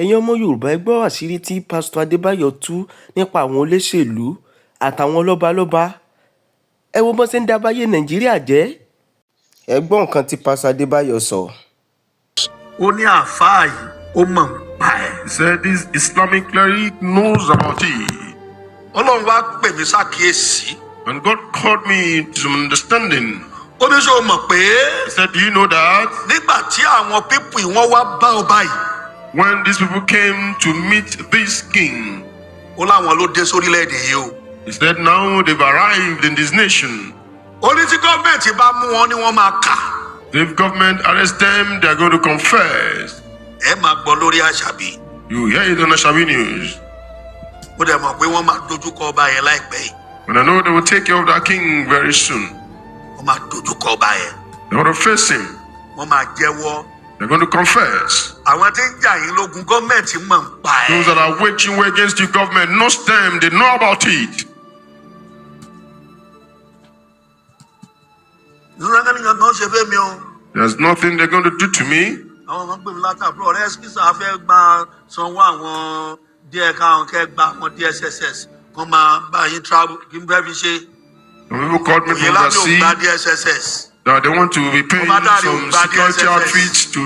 ẹ̀yin ọmọ yorùbá ẹ gbọ́ àṣírí tí pásítọ̀ Adebayo tú nípa àwọn olóṣèlú àtàwọn lọ́balọ́ba. Ẹ wo bọ́n ṣe ń dábàáyé nàìjíríà jẹ́. Ẹ gbọ́ nǹkan tí pásítọ̀ Adebayo sọ. Ó ní àáfàá yìí ó mọ̀ ń pa ẹ̀. He said this Islamic cleric knows about it. Ọlọ́run wá pè mí ṣàkíyèsí. And God called me to some understanding. Ó ní ṣé o mọ̀ pé He said, do you know that nígbà tí àwọn pípù wọ́n wá bá ọba yìí, when these people came to meet this king, ó láwọn ló dé sórílẹ̀-èdè yìí o. he said now they've arrived in this nation. Ó ní tí gọ́ọ̀mẹ̀ntì bá mú wọn ni wọ́n máa kà. If government arrest them, they are going to confess. Ẹ máa gbọ́ lórí Àṣàbí. You hear it on Ashabi News. Ó dẹ̀ mọ̀ pé wọ́n máa dojúkọ ọba yẹn láìpẹ́ yìí. And I know they will take care of that king very soon. Wọ́n máa dojúkọ ọba yẹn. They want to face him. Wọ́n máa jẹ́wọ́. They're going to confess. Àwọn tí ń jà yín lógun gọ́ọ̀mẹ̀ntì mọ̀ ń pa ẹ̀. Those that are waging war against the government knows them. They know about it. Ìrúnrẹ́gẹ́nìyàn kan ṣe fẹ́ mi o. There's nothing they're going to do to me. Àwọn ọmọ gbèmí látàbúrò ọ̀rẹ́ ẹ́sìkísà fẹ́ gba sanwó àwọn díẹ̀ káwọn kẹ́ gba àwọn DSSS kan máa bá yín travel kí n fẹ́ fi ṣe. Some people called me from Òyìnlá mi ò overseas gba DSSS. that they want to be paying some security outfits to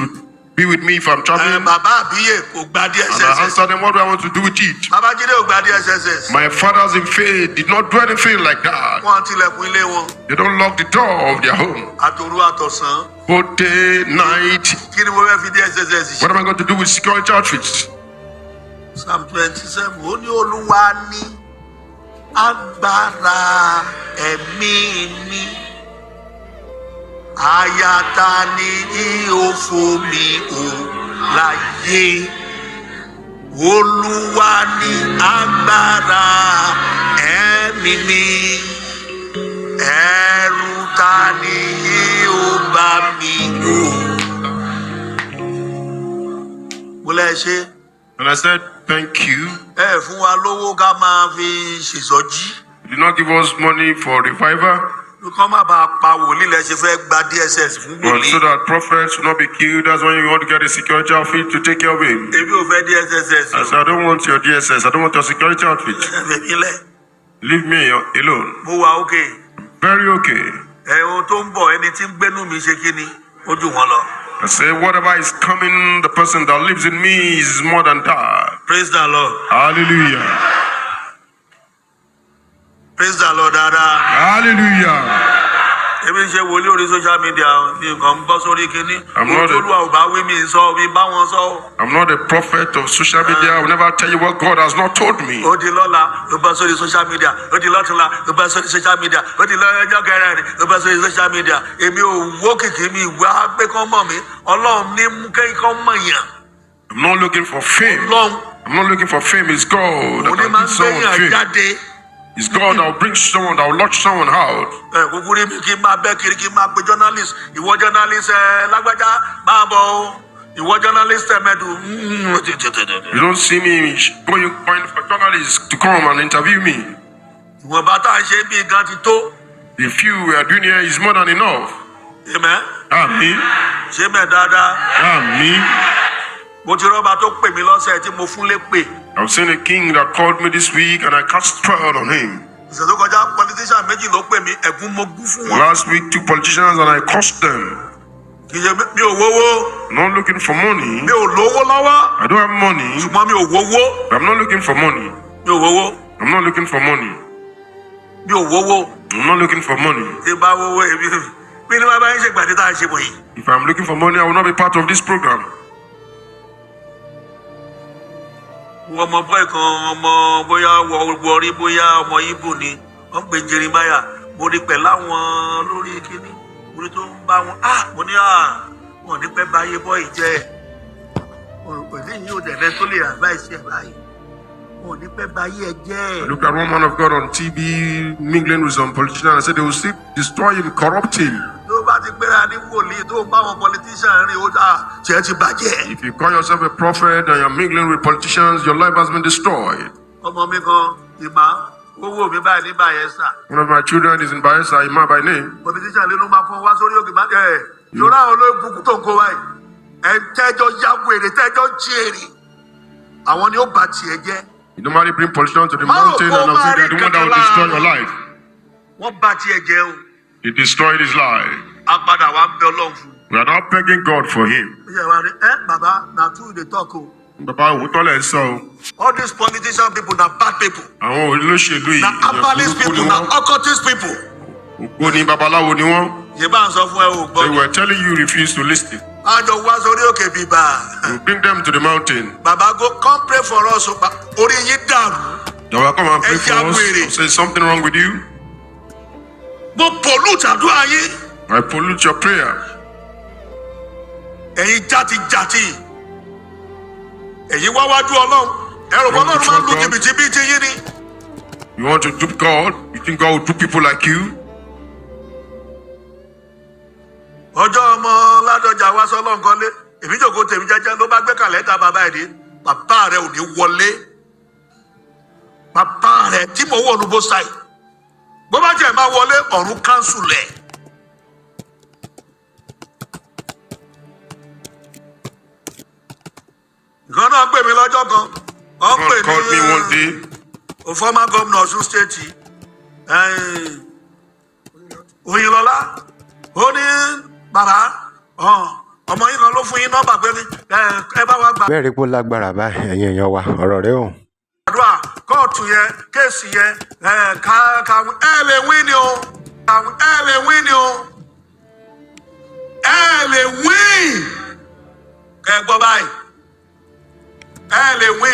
be with me if I'm traveling. Bàbá àbíyè kò gba And I DSSS. answered them, what do I want to do with it? Babájídé ò gba DSSS. My fathers in faith did not do anything like that. Wọ́n tilẹ̀kùn ilé wọn. They don't lock the door of their home. Àtòru àtọ̀sán. Both day, night. Kí ni mo fẹ́ fi DSSS ṣe? What am I going to do with security outfits? Psalm 27 ó ní Olúwa ní agbára ẹ̀mí mi. Àyà ta ni yóò fò mí o láyé. Olúwa ní agbára ẹ̀mí mi. Ẹ̀rù ta ni yóò bá mi o. Mo lẹ́ ṣe. And I said, thank you. Ẹ fún wa lówó ká máa fi ṣèṣọ́jí. You did not give us money for revival, Kọ́ má bàa pa wòlíì lẹ ṣe fẹ́ gba DSS fún but wòlíì. so that prophets will not be killed. That's why you want to get a security outfit to take care of him. Èmi ò fẹ́ DSS I o. said, I don't want your DSS. I don't want your security outfit. Ẹ fẹ́ mi lẹ̀. Leave me alone. Mo wà ókè. Very okay. Ohun tó ń bọ̀ ẹni tí ń gbénú mi ṣe kí ni? Ó jù wọ́n lọ. I say, whatever is coming, the person that lives in me is more than that. Praise the Lord. Hallelujah. Praise the Lord dáadáa. Hallelujah. Èmi ń ṣe wòlíì orí social media ní nǹkan ń bọ́ sórí kínní. I'm not a- Olúwa ò bá wí mi sọ mi bá wọn sọ. I'm not a prophet of social media. I will never tell you what God has not told me. Ó di lọ́la ló bá sórí social media. Ó di lọ́túnla ló bá sórí social media. Ó di lọ́jọ́ kẹrin ló bá sórí social media. Èmi ò wó kìkì mi ìwé pé kán mọ̀ mí. Ọlọ́run ní mú kán mọ̀ yàn. I'm not looking for fame. Ọlọ́run I'm not looking for fame. It's God òun ní that máa can ń give someone gbẹ̀yìn fame. àjáde. It's God that will bring someone, that will launch someone out. Kúkú rí mi kí n máa bẹ́ kiri kí n máa pe journalist. Ìwọ journalist lágbájá máa bọ̀ o. Ìwọ journalist mẹ́dù. You don't see me going for journalists to come and interview me. Ìwọ̀nba tá à ń ṣe bí gan ti tó. The few we are doing here is more than enough. Amen. Amen. Ṣé mẹ́ dáadáa? Amen. Mo ti rọ́ba tó pè mí lọ́sẹ̀ tí mo fún lépè. I've seen a king that called me this week and I cast spell on him. Ìṣẹ̀ tó kọjá politician méjì ló pè mí ẹ̀gún mo gún fún wọn. Last week, 2 politicians and I cursed them. Kì í ṣe mi ò wówó. I'm not looking for money. Mi ò lówó lọ́wọ́. I don't have money. Ṣùgbọ́n mi ò wówó. I'm not looking for money. Mi ò wówó. I'm not looking for money. Mi ò wówó. I'm not looking for money. Tí bá wówó èmi mi ní bá ń ṣe ìpàdé tá a ṣe wọ̀nyí. If I'm looking for money, I will not be part of this program. Ọmọ bọ́ọ̀ kan ọmọ bóyá wọrí bóyá ọmọ Ìgbò ni wọ́n pè Jeremiah mo rí pẹ̀lú àwọn lórí kíní orí tó ń bá wọn mo ní wọn ní pẹ́ báyé bọ́ọ̀ì jẹ́ òní yìí ò dẹ̀lẹ́ tó lè advice ẹ̀ báyìí wọn ò ní pẹ́ báyé ẹ jẹ́. I looked at one man of God on TV mingling with some politicians and I said they will still destroy him, corrupt him. Tó bá ti gbéra ní wòlíì tó bá wọn politician rìn ó tiẹ̀ ti bàjẹ́. If you call yourself a prophet and you're mingling with politicians, your life has been destroyed. Ọmọ mi kan ìmá owó mi báyìí ní Bayelsa. One of my children is in Bayelsa, Ima by name. Politician ló máa fún wa sórí òkè má ṣọ́ra àwọn olóògùn tó ń kó wáyé. ẹ tẹ́jọ́ ya wèrè tẹ́jọ́ jèrè àwọn ni ó bà tiẹ̀ jẹ́. You normally bring politicians to the mountain and say they're the one that will destroy your life. Wọ́n bà tiẹ̀ jẹ́ o. He destroyed his life. A padà wá ń bẹ Ọlọ́run fún. We are not begging God for him. Baba, na true dey talk o. Bàbá òótọ́ lẹ̀ sọ o. All these politician people na bad people. Àwọn olóṣèlú yìí. Na herbalist people, na occultist people. Ògbó ni babaláwo ni wọ́n. Yèbá ń sọ fún ẹ o gbọ́. They were telling you refuse to listen. Àjọ wá sórí òkè bíbá. You bring them to the mountain. Baba go come pray for us o. Orí yín dàrú. They will come and pray for us. Say something wrong with you. Mo pollute àdúrà yín. I pollute your prayer. Ẹ̀yin játijàti. Ẹ̀yin wá wájú Ọlọ́run. Ẹ̀rù kan náà máa ń lu jìbìtì bíi ti yín ni. You want to dupe God? You think God will dupe people like you? Ọjọ́ ọmọ Ládọjà wá sọ́lọ́ nǹkan lé. Èmi jòkó tèmi jẹ́jẹ́ ló bá gbé kàlẹ́tà bàbá ẹ̀ dé. Bàbá rẹ̀ ò ní wọlé. Bàbá rẹ̀ tí mo wọ̀ ní bó sáì. Bó bá jẹ́ máa wọlé ọ̀run kánsù lẹ̀. Nǹkan náà pè mí lọ́jọ́ kan. Wọ́n pè ní called me one day. Former governor Ọ̀ṣun state. Oyinlọ́lá. Ó ní bàbá ọmọ yín kan ló fún yín nọ́mbà pé ẹ bá wá gbà. bẹ́ẹ̀ rí pé ó lágbára báyìí ẹ̀yin èèyàn wa ọ̀rọ̀ rẹ̀ hàn. àdúrà kóòtù yẹn kéèsì yẹn ẹ lè wí ni o ẹ lè wí ni o ẹ lè wí kẹ gbọ́ báyìí ẹ lè wí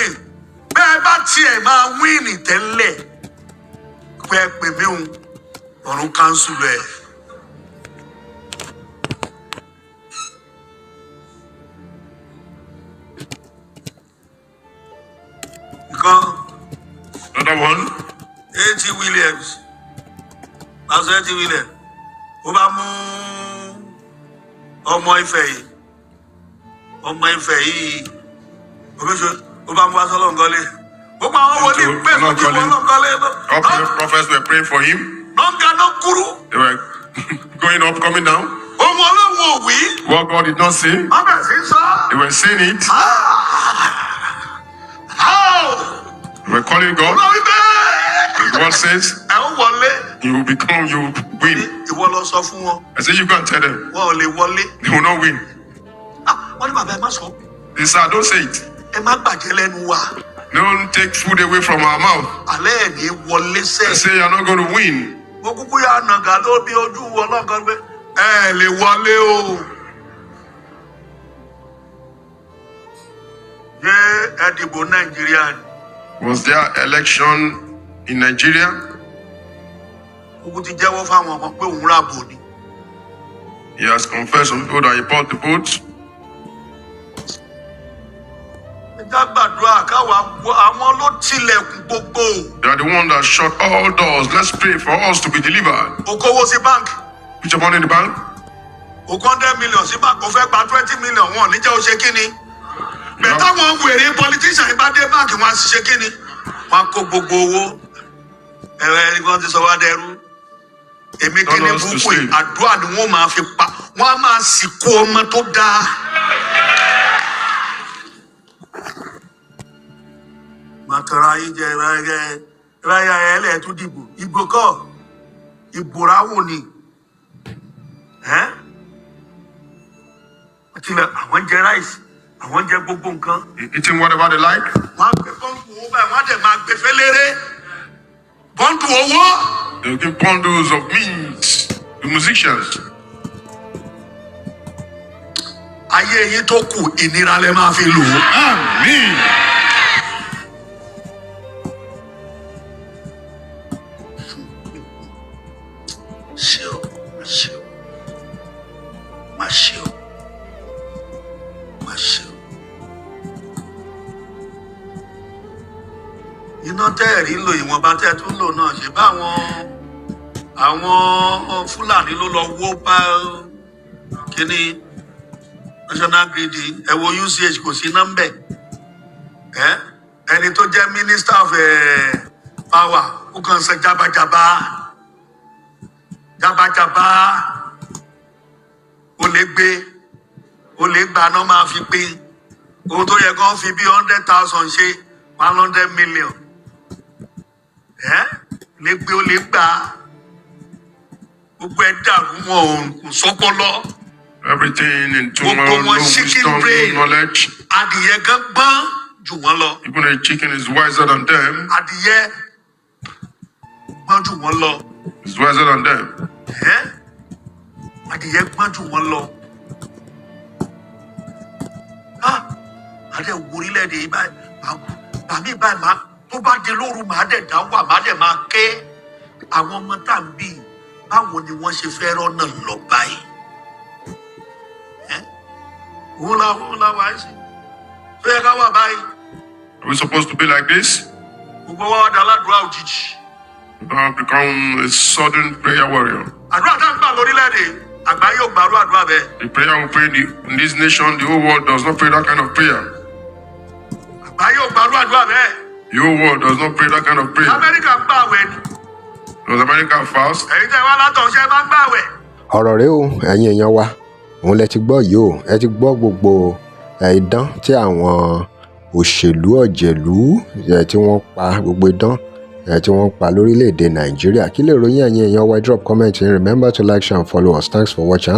bẹ́ẹ̀ bá tiẹ̀ máa wí ní tẹ́lẹ̀ pé pè mí o ọ̀run kánsù rẹ̀. Another one. A.T. Williams. Pastor A.T. Williams. Ó bá mú ọmọ Ifẹ̀ yìí. Ọmọ Ifẹ̀ yìí. Ó bá mú aṣọ lọ́ngọ́lé. Ó bá wọn wọlé pé fojú wọn lọ́ngọ́lé. All the prophets were praying for him. Lọ́ngà náà kúrú. They were going up, coming down. Ọmọ Ọlọ́run ò wí. What God did not say. Wọ́n bẹ̀rẹ̀ sí sọ. They were saying it. They were calling God. God says, you will become, you will win. I say, you go and tell them. They will not win. They said, don't say it. Don't take food away from our mouth. I say, you're not going to win. Was there election in Nigeria? He has confessed some people that he bought the boat. They are the one that shut all doors. Let's pray for us to be delivered. Put your money in the bank. 100 million sí bank, ó fẹ́ gba 20 million wọn níjẹ́ ó ṣe kíni. Bẹ̀tà wọn wèrè politician bá dé báńkì wọn á sì ṣe kíni. Wọn kó gbogbo owó. Ẹ̀rọ ẹni kan ti sọ wá dẹrú. Èmi kíni búkú yìí, àdúrà ni wọ́n máa fi pa. Wọ́n á máa sìnkú ọmọ tó dáa. Màtọ́ra yìí jẹ́ ìráyà ẹlẹ́ tún dìbò. Ìbò kọ́, ìbò ráwò ni. Àwọn jẹ rice, àwọn jẹ gbogbo nǹkan. Eating whatever they like. Wọ́n á gbé bọ́ǹdù owó báyìí, wọ́n á dẹ̀ máa gbé fẹ́lẹ́rẹ́. Bọ́ǹdù owó. They will give bundles of means to musicians. Ayé yín tó kù ìnira lẹ máa fi lò ó. Amen. Ṣé o, ṣé o, má ṣe o, má ṣe o. Iná tẹ́ẹ̀rí lò ìwọ̀nba tẹ́ẹ̀ tún lò náà ṣe bá àwọn Fúlàní ló lọ wó bá kíní national grid ẹ wo UCH kò sí nọ́mbẹ̀ ẹni tó jẹ́ minister of power ó kàn ṣe jábàjábá ó lè gbé ó lè gbà náà máa fi pé owó tó yẹ kán fi bí 100,000 ṣe 100 million lè gbé ó lè gbà gbogbo ẹ dàrú wọn kò sọpọlọ. Everything in tomorrow, no wisdom, no knowledge. Adìyẹ gan gbọ́n jù wọ́n lọ. Even a chicken is wiser than them. Adìyẹ gbọ́n jù wọ́n lọ. Is wiser than them. Adìyẹ gbọ́n jù wọ́n lọ. Adé orílẹ̀-èdè yìí báyìí, bàmí báyìí máa tó bá dé lóru màá dẹ̀ dá wà màá dẹ̀ máa ké. Àwọn ọmọ tá à ń bí báwo ni wọ́n ṣe fẹ́ rọ́nà lọ báyìí? Wọ́n la wá sí. Ṣé ẹ ká wà báyìí? Are we supposed to be like this? Gbogbo wa wá dá aládùúrà òjijì. Now become a sudden prayer warrior. Àdúrà tá ń gbà lórílẹ̀-èdè àgbáyé ò gbàrú àdúrà bẹ́ẹ̀. The prayer we pray in this nation, the whole world does not pray that kind of prayer. Àgbáyé ò gbàrú àdúrà bẹ́ẹ̀. The whole world does not pray that kind of prayer. Amẹ́ríkà ń gbà àwẹ̀ ni. Does America fast? Ẹ̀yin tẹ́ wá látọ̀ọ́ṣẹ́ bá ń gbà àwẹ̀. ọ̀rọ̀ rẹ o ẹ̀yin èèyàn wa òun lẹ ti gbọ́ yìí o ẹ ti gbọ́ gbogbo idán tí àwọn òṣèlú ọ̀jẹ̀lú tí wọ́n pa gbogbo idán tí wọ́n pa lórílẹ̀‐èdè Nàìjíríà kí lè ròyìn ẹ̀yin èèyàn wa drop comment and remember to like share and follow us. Thanks for watching.